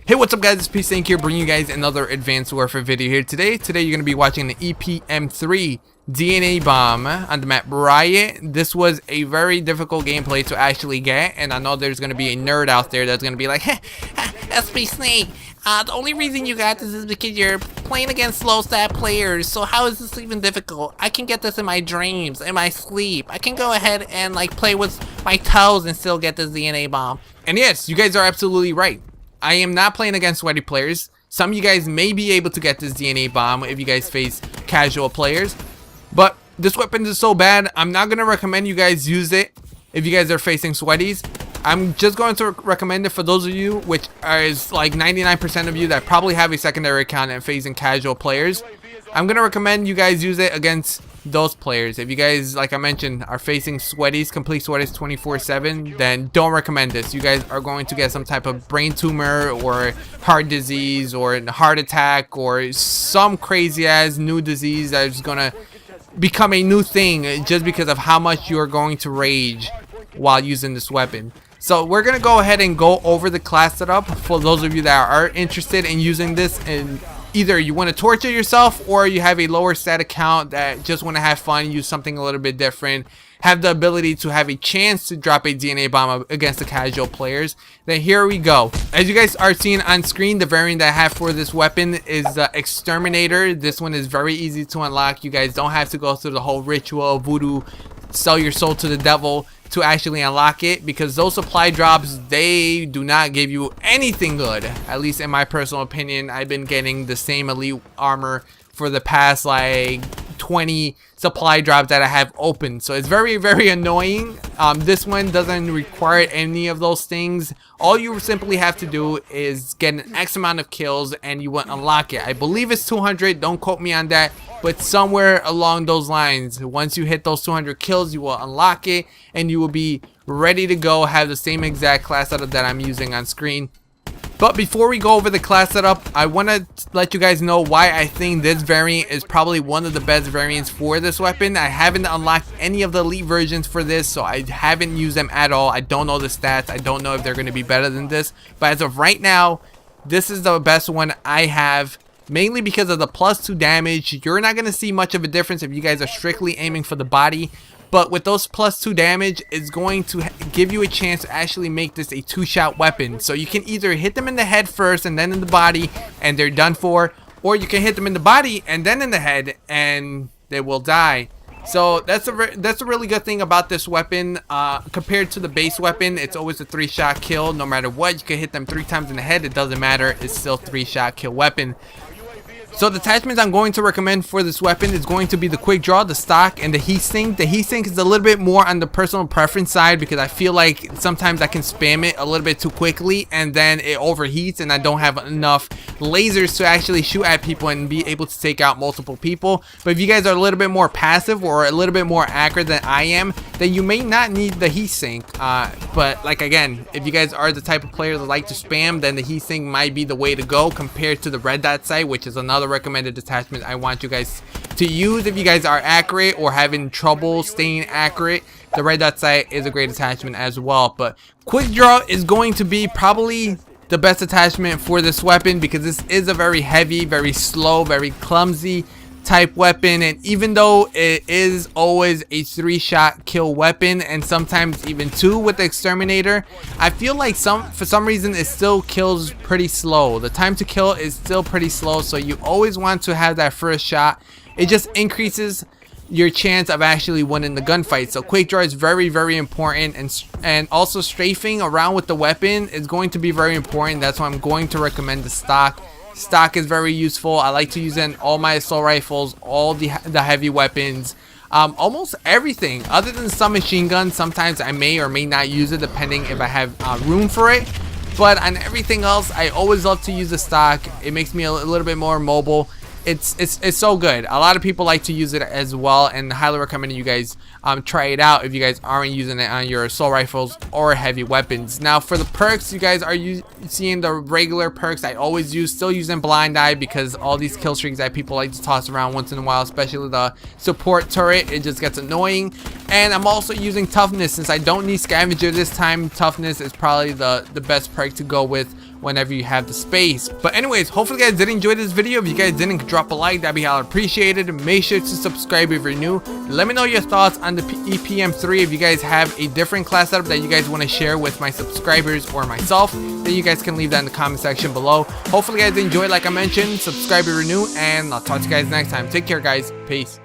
Hey, what's up guys, it's SPSnake here, bringing you guys another Advanced Warfare video here today. Today you're going to be watching the EPM3 DNA bomb on the map Riot. This was a very difficult gameplay to actually get, and I know there's going to be a nerd out there that's going to be like, SPSnake, the only reason you got this is because you're playing against slow stat players, so how is this even difficult? I can get this in my dreams, in my sleep. I can go ahead and like play with my toes and still get this DNA bomb. And yes, you guys are absolutely right. I am not playing against sweaty players. Some of you guys may be able to get this DNA bomb if you guys face casual players, but this weapon is so bad, I'm not going to recommend you guys use it if you guys are facing sweaties. I'm just going to recommend it for those of you, which is like 99% of you that probably have a secondary account and facing casual players. I'm going to recommend you guys use it against those players. If you guys, like I mentioned, are facing sweaties, complete sweaties 24/7, then don't recommend this. You guys are going to get some type of brain tumor or heart disease or a heart attack or some crazy ass new disease that is going to become a new thing just because of how much you're going to rage while using this weapon. So we're going to go ahead and go over the class setup for those of you that are interested in using this, and either you want to torture yourself or you have a lower stat account that just want to have fun, use something a little bit different, have the ability to have a chance to drop a DNA bomb against the casual players. Then here we go. As you guys are seeing on screen, the variant that I have for this weapon is the Exterminator. This one is very easy to unlock. You guys don't have to go through the whole ritual, voodoo, sell your soul to the devil to actually unlock it, because those supply drops, they do not give you anything good. At least in my personal opinion, I've been getting the same elite armor for the past like 20 supply drops that I have open, so it's very annoying. This one doesn't require any of those things. All you simply have to do is get an X amount of kills and you will unlock it. I believe it's 200, don't quote me on that, but somewhere along those lines, once you hit those 200 kills, you will unlock it and you will be ready to go, have the same exact class setup that I'm using on screen. But before we go over the class setup, I want to let you guys know why I think this variant is probably one of the best variants for this weapon. I haven't unlocked any of the elite versions for this, so I haven't used them at all. I don't know the stats. I don't know if they're going to be better than this. But as of right now, this is the best one I have, mainly because of the +2 damage. You're not going to see much of a difference if you guys are strictly aiming for the body. But with those +2 damage, it's going to give you a chance to actually make this a 2-shot weapon. So you can either hit them in the head first and then in the body and they're done for, or you can hit them in the body and then in the head and they will die. So that's a really good thing about this weapon compared to the base weapon. It's always a 3-shot kill no matter what. You can hit them 3 times in the head, it doesn't matter, it's still 3-shot kill weapon. So the attachments I'm going to recommend for this weapon is going to be the quick draw, the stock, and the heat sink. The heat sink is a little bit more on the personal preference side because I feel like sometimes I can spam it a little bit too quickly and then it overheats and I don't have enough lasers to actually shoot at people and be able to take out multiple people. But if you guys are a little bit more passive or a little bit more accurate than I am, then you may not need the heat sink. But like again, if you guys are the type of player that like to spam, then the heat sink might be the way to go compared to the red dot sight, which is another recommended attachment I want you guys to use if you guys are accurate or having trouble staying accurate. The red dot sight is a great attachment as well, but quick draw is going to be probably the best attachment for this weapon because this is a very heavy, very slow, very clumsy type weapon, and even though it is always a 3-shot kill weapon and sometimes even 2 with the Exterminator, I feel like for some reason it still kills pretty slow. The time to kill is still pretty slow, so you always want to have that first shot. It just increases your chance of actually winning the gunfight. So quick draw is very important, and also strafing around with the weapon is going to be very important. That's why I'm going to recommend the stock. Stock is very useful. I like to use it in all my assault rifles, all the heavy weapons, almost everything other than some machine guns. Sometimes I may or may not use it depending if I have room for it, but on everything else I always love to use the stock. It makes me a little bit more mobile. It's so good. A lot of people like to use it as well, and highly recommend you guys try it out if you guys aren't using it on your assault rifles or heavy weapons. Now for the perks, you guys are seeing the regular perks I always use, still using blind eye because all these kill streaks that people like to toss around once in a while, especially the support turret, it just gets annoying. And I'm also using toughness since I don't need scavenger this time. Toughness is probably the best perk to go with whenever you have the space. But anyways, hopefully you guys did enjoy this video. If you guys didn't, drop a like, that'd be hella appreciated. Make sure to subscribe if you're new. Let me know your thoughts on the EPM3. If you guys have a different class setup that you guys want to share with my subscribers or myself, then you guys can leave that in the comment section below. Hopefully you guys enjoyed, like I mentioned. Subscribe if you're new, and I'll talk to you guys next time. Take care, guys. Peace.